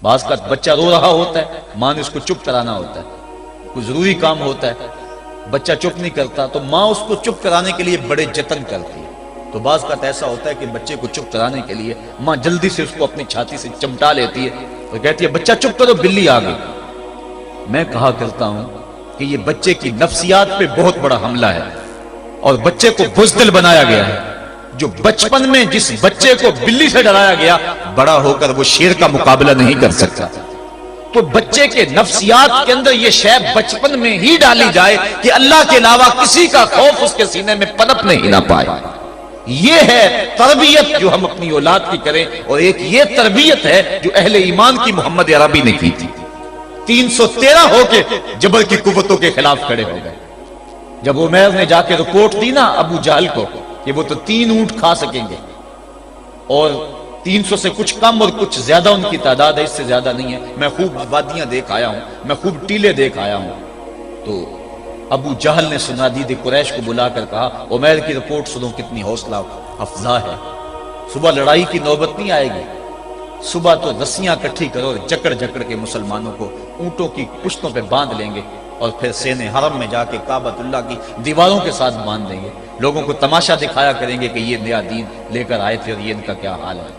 بعض کا بچہ رو رہا ہوتا ہے، ماں نے اس کو چپ کرانا ہوتا ہے، کوئی ضروری کام ہوتا ہے، بچہ چپ نہیں کرتا تو ماں اس کو چپ کرانے کے لیے بڑے جتن کرتی ہے۔ تو بعض کا ایسا ہوتا ہے کہ بچے کو چپ کرانے کے لیے ماں جلدی سے اس کو اپنی چھاتی سے چمٹا لیتی ہے اور کہتی ہے بچہ چپ کرو، بلی آ گئی۔ میں کہا کرتا ہوں کہ یہ بچے کی نفسیات پہ بہت بڑا حملہ ہے اور بچے کو بزدل بنایا گیا ہے۔ جو بچپن میں جس بچے کو بلی سے ڈرایا گیا، بڑا ہو کر وہ شیر کا مقابلہ نہیں کر سکتا۔ تو بچے کے نفسیات کے اندر یہ شے بچپن میں ہی ڈالی جائے کہ اللہ کے علاوہ کسی کا خوف اس کے سینے میں پنپنے ہی نہ پائے۔ یہ ہے تربیت جو ہم اپنی اولاد کی کریں، اور ایک یہ تربیت ہے جو اہل ایمان کی محمد عربی نے کی تھی۔ 313 ہو کے جبر کی قوتوں کے خلاف کھڑے ہو گئے۔ جب عمیر نے جا کے رپورٹ دی نا ابو جہل کو کہ وہ تو 3 اونٹ کھا سکیں گے، اور 300 سے کچھ کم اور کچھ زیادہ ان کی تعداد ہے، اس سے زیادہ نہیں ہے، میں خوب وادیاں دیکھ آیا ہوں، میں خوب ٹیلے دیکھ آیا ہوں، تو ابو جہل نے سنادید قریش کو بلا کر کہا عمیر کی رپورٹ سنو کتنی حوصلہ افزا ہے، صبح لڑائی کی نوبت نہیں آئے گی، صبح تو رسیاں کٹھی کرو، جکڑ جکڑ کے مسلمانوں کو اونٹوں کی پشتوں پہ باندھ لیں گے اور پھر سین حرم میں جا کے کعبۃ اللہ کی دیواروں کے ساتھ باندھ دیں گے، لوگوں کو تماشا دکھایا کریں گے کہ یہ نیا دین لے کر آئے تھے اور یہ ان کا کیا حال ہے۔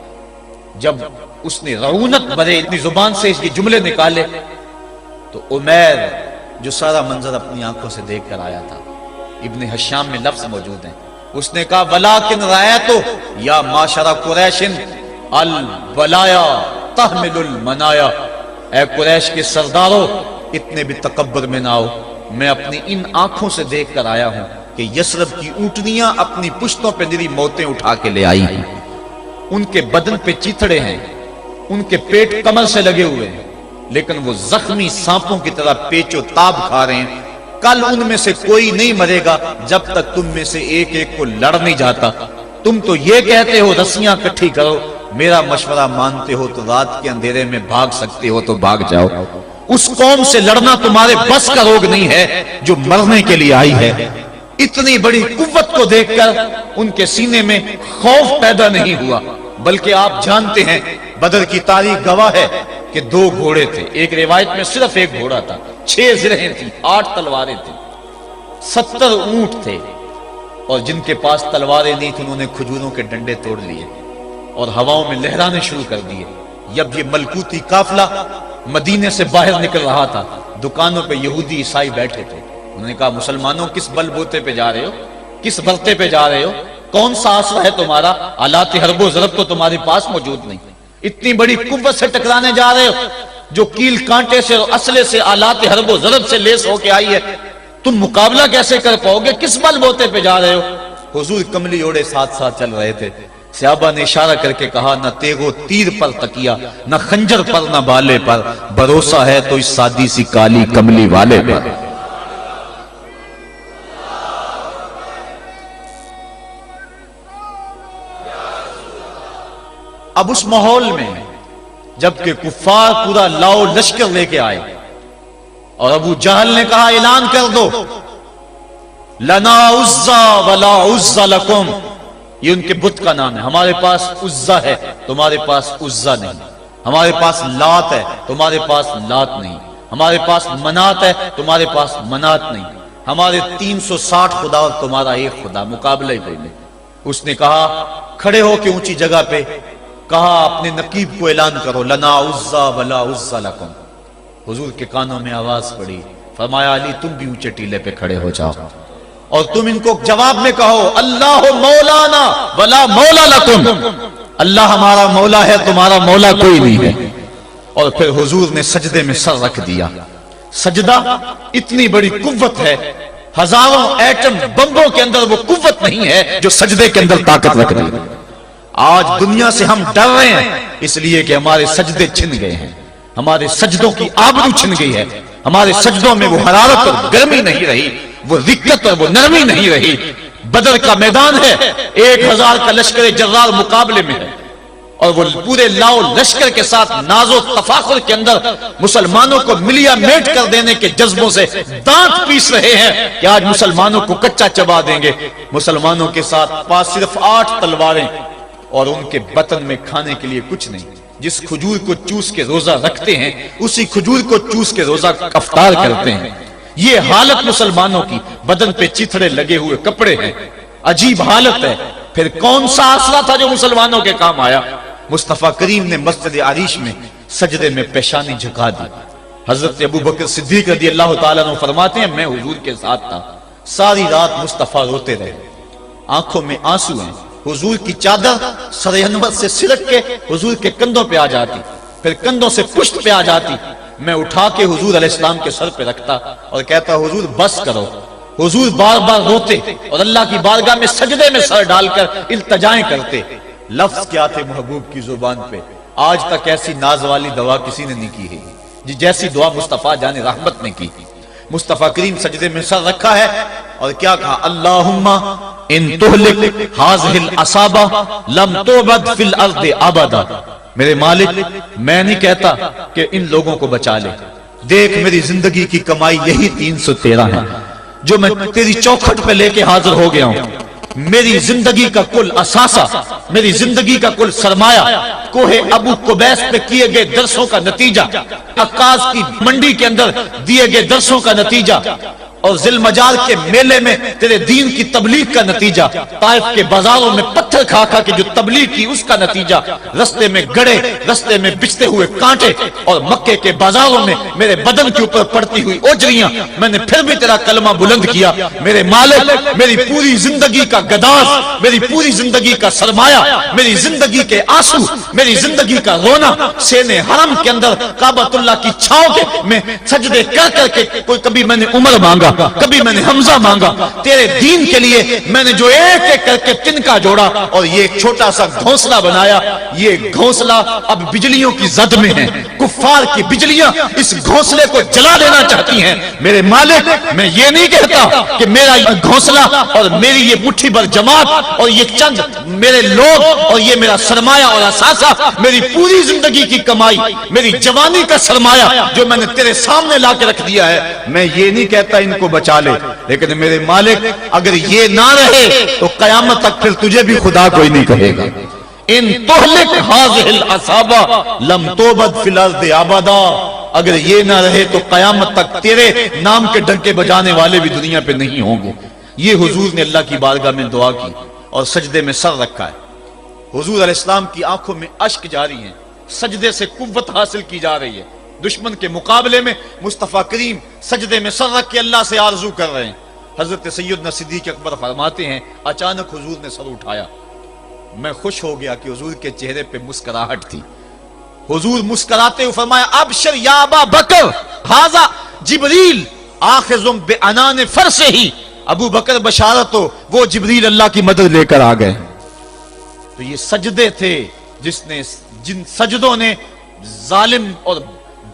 جب اس نے رعونت بھرے اتنی زبان سے اس کے جملے نکالے تو عمیر جو سارا منظر اپنی آنکھوں سے دیکھ کر آیا تھا، ابن حشام میں لفظ موجود ہیں، اس نے کہا وَلَٰكِنْ رَأَيْتُ يَا مَعْشَرَ قُرَيْشٍ الْبَلَايَا تَحْمِلُ الْمَنَايَا، اے قریش کے سرداروں اتنے بھی تکبر میں نہ ہو، میں اپنی ان آنکھوں سے دیکھ کر آیا ہوں کہ یثرب کی اونٹنیاں اپنی پشتوں پہ نری موتیں اٹھا کے لے آئی ہیں، ان کے بدن پہ چیتڑے ہیں، ان کے پیٹ کمر سے لگے ہوئے ہیں، لیکن وہ زخمی سانپوں کی طرح پیچ و تاب کھا رہے ہیں، کل ان میں سے کوئی نہیں مرے گا جب تک تم میں سے ایک ایک کو لڑ نہیں جاتا۔ تم تو یہ کہتے ہو رسیاں کٹھی کرو، میرا مشورہ مانتے ہو تو رات کے اندھیرے میں بھاگ سکتے ہو تو بھاگ جاؤ، اس قوم سے لڑنا تمہارے بس کا روگ نہیں ہے جو مرنے کے لیے آئی ہے۔ اتنی بڑی قوت کو دیکھ کر ان کے سینے میں خوف پیدا نہیں ہوا، بلکہ آپ جانتے ہیں بدر کی تاریخ گواہ ہے کہ 2 گھوڑے تھے، ایک روایت میں صرف 1 گھوڑا تھا، 6 زرہیں تھیں، 8 تلواریں تھیں، 70 اونٹ تھے، اور جن کے پاس تلواریں نہیں تھیں انہوں نے کھجوروں کے ڈنڈے توڑ لیے اور ہواؤں میں لہرانے شروع کر دیے۔ جب یہ ملکوتی قافلہ مدینے سے باہر نکل رہا تھا، دکانوں پہ یہودی عیسائی بیٹھے تھے، انہوں نے کہا مسلمانوں کس بل بوتے پہ جا رہے ہو، کس برتے پہ جا رہے ہو، کون سا آسرا ہے تمہارا، آلات حرب و ضرب تو تمہارے پاس موجود نہیں، اتنی بڑی قوت سے ٹکرانے جا رہے ہو جو کیل کانٹے سے اور اسلحے سے آلات حرب و ضرب سے لیس ہو کے آئی ہے، تم مقابلہ کیسے کر پاؤ گے، کس بل بوتے پہ جا رہے ہو۔ حضور کملی اوڑے ساتھ ساتھ چل رہے تھے، صحابہ نے اشارہ کر کے کہا نہ تیغو تیر پر تکیا، نہ خنجر پر نہ بالے پر، بھروسہ ہے تو اس سادی سی کالی کملی والے پر۔ اب اس ماحول میں جبکہ کفار پورا لاؤ لشکر لے کے آئے اور ابو جہل نے کہا اعلان کر دو لنا عزا ولا عزا لکم، یہ ان کے بت کا نام ہے، ہمارے پاس عزا ہے تمہارے پاس عزا نہیں، ہمارے پاس لات ہے تمہارے پاس لات نہیں، ہمارے پاس منات ہے تمہارے پاس منات نہیں، ہمارے 360 خدا اور تمہارا ایک خدا، مقابلہ ہی کوئی نہیں۔ اس نے کہا کھڑے ہو کے اونچی جگہ پہ کہا اپنے نقیب کو اعلان کرو لنا عزا ولا عزا لکم۔ حضور کے کانوں میں آواز پڑی، فرمایا علی تم بھی اونچے ٹیلے پہ کھڑے ہو جاؤ اور تم ان کو جواب میں کہو اللہ مولانا ولا مولا لکم، اللہ ہمارا مولا ہے تمہارا مولا کوئی نہیں ہے۔ اور پھر حضور نے سجدے میں سر رکھ دیا۔ سجدہ اتنی بڑی قوت ہے، ہزاروں ایٹم بمبوں کے اندر وہ قوت نہیں ہے جو سجدے کے اندر طاقت رکھ دی۔ آج دنیا سے ہم ڈر رہے ہیں اس لیے کہ ہمارے سجدے چھن گئے ہیں، ہمارے سجدوں کی آبرو چھن گئی ہے، ہمارے سجدوں میں وہ حرارت اور گرمی نہیں رہی، وہ رقت اور وہ نرمی نہیں رہی۔ بدر کا میدان ہے، 1000 کا لشکر جرار مقابلے میں ہے اور وہ پورے لاؤ لشکر کے ساتھ ناز و تفاخر کے اندر مسلمانوں کو ملیا میٹ کر دینے کے جذبوں سے دانت پیس رہے ہیں کہ آج مسلمانوں کو کچا چبا دیں گے۔ مسلمانوں کے ساتھ پاس صرف 8 تلواریں اور ان کے بطن میں کھانے کے لیے کچھ نہیں۔ جس کھجور کو چوس کے روزہ رکھتے ہیں اسی کھجور کو چوس کے روزہ افطار کرتے ہیں. یہ حالت مسلمانوں کی، بدن پہ چتھڑے لگے ہوئے کپڑے ہیں، عجیب حالت ہے. پھر کون سا آسرا تھا جو مسلمانوں کے کام آیا؟ مصطفیٰ کریم نے مسجد عریش میں سجدے میں پیشانی جھکا دی. حضرت ابو بکر صدیق رضی اللہ تعالیٰ عنہ فرماتے ہیں میں حضور کے ساتھ تھا، ساری رات مصطفیٰ روتے رہے، آنکھوں میں آنسو ہیں. حضور کی چادر سر انور سے سرک کے حضور کے کندھوں پہ آ جاتی، پھر کندھوں سے پشت پہ آ جاتی. میں اٹھا کے حضور علیہ السلام کے سر پہ رکھتا اور کہتا حضور بس کرو. حضور بار بار روتے اور اللہ کی بارگاہ میں سجدے میں سر ڈال کر التجائیں کرتے. لفظ کیا تھے محبوب کی زبان پہ؟ آج تک ایسی ناز والی دعا کسی نے نہیں کی ہے جیسی دعا مصطفیٰ جان رحمت نے کی. مصطفیٰ کریم سجدے میں سر رکھا ہے اور کیا کہا؟ اللہم ان تہلک ہذہ العصابہ لم تعبد فی الارض ابدا. میرے مالک میں نہیں کہتا کہ ان لوگوں کو بچا لے، دیکھ میری زندگی کی کمائی یہی 313 ہے جو میں تیری چوکھٹ پہ لے کے حاضر ہو گیا ہوں. میری زندگی کا کل اثاثہ، میری زندگی کا کل سرمایہ کوہ ابو قبیس پہ کیے گئے درسوں کا نتیجہ، عکاظ کی منڈی کے اندر دیے گئے درسوں کا نتیجہ، اور ذی المجال کے میلے میں تیرے دین کی تبلیغ کا نتیجہ، طائف کے بازاروں میں پتھر کھا کھا کے جو تبلیغ کی اس کا نتیجہ، رستے میں گڑے، رستے میں بچتے ہوئے کانٹے، اور مکے کے بازاروں میں میرے بدن کے اوپر پڑتی ہوئی اوجریاں، میں نے پھر بھی تیرا کلمہ بلند کیا. میرے مالک میری پوری زندگی کا گداز، میری پوری زندگی کا سرمایہ، میری زندگی کے آنسو، میری زندگی کا رونا سین حرم کے اندر کعبۃ اللہ کی چھاؤں کے میں سجدے کر کر کے، کوئی کبھی میں نے عمر مانگا، کبھی میں نے حمزہ مانگا، تیرے دین کے لیے میں نے جو ایک ایک کر کے تنکا جوڑا اور یہ ایک چھوٹا سا گھونسلہ بنایا. یہ گھونسلہ اب بجلیوں کی زد میں ہے، کفار کی بجلیاں اس گھونسلے کو جلا دینا چاہتی ہیں. میرے مالک میں یہ نہیں کہتا کہ میرا گھونسلہ اور میری یہ مٹھی بھر جماعت اور یہ چند میرے لوگ اور یہ میرا سرمایہ اور اثاثہ، میری پوری زندگی کی کمائی، میری جوانی کا سرمایہ جو میں نے تیرے سامنے لا کے رکھ دیا ہے، میں یہ نہیں کہتا ان کو بچا لے، لیکن میرے مالک اگر یہ نہ رہے تو قیامت تک پھر تجھے بھی خدا کوئی نہیں کہے گا. ان تہلک ہذہ العصابہ لم تعبد فی الارض ابدا. اگر یہ نہ رہے تو قیامت تک تیرے نام کے ڈنکے بجانے والے بھی دنیا پہ نہیں ہوں گے. یہ حضور نے اللہ کی بارگاہ میں دعا کی اور سجدے میں سر رکھا ہے. حضور علیہ السلام کی آنکھوں میں اشک جاری ہیں، سجدے سے قوت حاصل کی جا رہی ہے. دشمن کے مقابلے میں مصطفیٰ کریم سجدے میں سر رکھ کے اللہ سے آرزو کر رہے ہیں. حضرت سیدنا صدیق اکبر فرماتے ہیں اچانک حضور نے سر اٹھایا، میں خوش ہو گیا کہ حضور کے چہرے پہ مسکراہٹ تھی. حضور مسکراتے ہوئے فرمایا ابشر یا ابا بکر ھذا جبریل آخذ بعنان فرسہ. ابو بکر بشارت ہو، وہ جبریل اللہ کی مدد لے کر آ گئے. تو یہ سجدے تھے جن سجدوں نے ظالم اور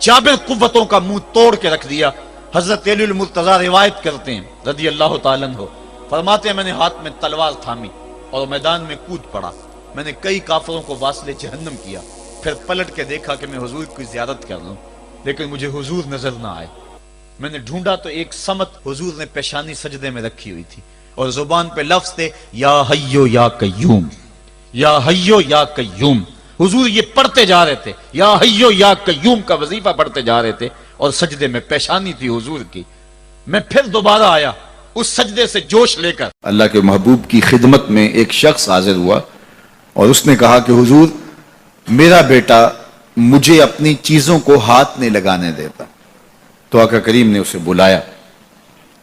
جابر قوتوں کا منہ توڑ کے رکھ دیا. حضرت علی المرتضی روایت کرتے ہیں رضی اللہ تعالیٰ عنہ، فرماتے ہیں میں نے ہاتھ میں تلوار تھامی اور میدان میں کود پڑا. میں نے کئی کافروں کو واصل جہنم کیا، پھر پلٹ کے دیکھا کہ میں حضور کی زیارت کر لوں، لیکن مجھے حضور نظر نہ آئے. میں نے ڈھونڈا تو ایک سمت حضور نے پیشانی سجدے میں رکھی ہوئی تھی اور زبان پہ لفظ تھے یا حیو یا قیوم، یا حیو یا قیوم. حضور یہ پڑھتے جا رہے تھے، یا حیو یا قیوم کا وظیفہ پڑھتے جا رہے تھے اور سجدے میں پیشانی تھی حضور کی. میں پھر دوبارہ آیا اس سجدے سے جوش لے کر. اللہ کے محبوب کی خدمت میں ایک شخص حاضر ہوا اور اس نے کہا کہ حضور میرا بیٹا مجھے اپنی چیزوں کو ہاتھ نہیں لگانے دیتا. تو آقا کریم نے اسے بلایا،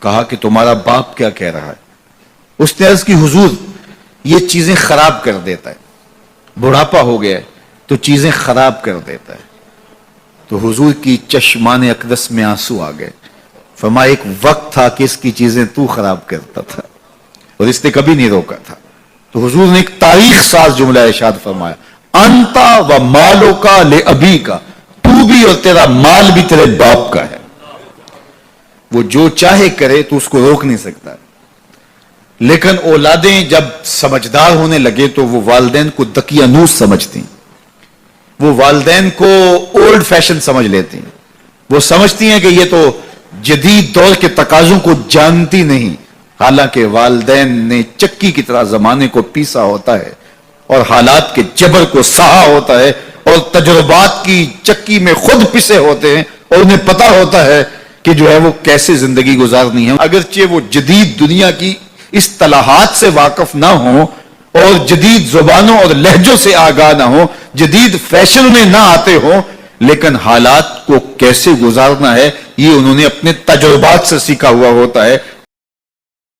کہا کہ تمہارا باپ کیا کہہ رہا ہے؟ اس نے عرض کی حضور یہ چیزیں خراب کر دیتا ہے، بڑھاپا ہو گیا ہے تو چیزیں خراب کر دیتا ہے. تو حضور کی چشمان اقدس میں آنسو آ گئے. فرمایا ایک وقت تھا کہ اس کی چیزیں تو خراب کرتا تھا اور اس نے کبھی نہیں روکا تھا. تو حضور نے ایک تاریخ ساز جملہ ارشاد فرمایا، انتا و مالو کا لے ابی کا، تو بھی اور تیرا مال بھی تیرے باپ کا ہے. وہ جو چاہے کرے تو اس کو روک نہیں سکتا. لیکن اولادیں جب سمجھدار ہونے لگے تو وہ والدین کو دقیانوس سمجھتی ہیں، وہ والدین کو اولڈ فیشن سمجھ لیتی ہیں. وہ سمجھتی ہیں کہ یہ تو جدید دور کے تقاضوں کو جانتی نہیں، حالانکہ والدین نے چکی کی طرح زمانے کو پیسا ہوتا ہے اور حالات کے جبر کو سہا ہوتا ہے اور تجربات کی چکی میں خود پسے ہوتے ہیں اور انہیں پتا ہوتا ہے کہ جو ہے وہ کیسے زندگی گزارنی ہے. اگرچہ وہ جدید دنیا کی اصطلاحات سے واقف نہ ہوں اور جدید زبانوں اور لہجوں سے آگاہ نہ ہوں, جدید فیشن میں نہ آتے ہوں, لیکن حالات کو کیسے گزارنا ہے یہ انہوں نے اپنے تجربات سے سیکھا ہوا ہوتا ہے.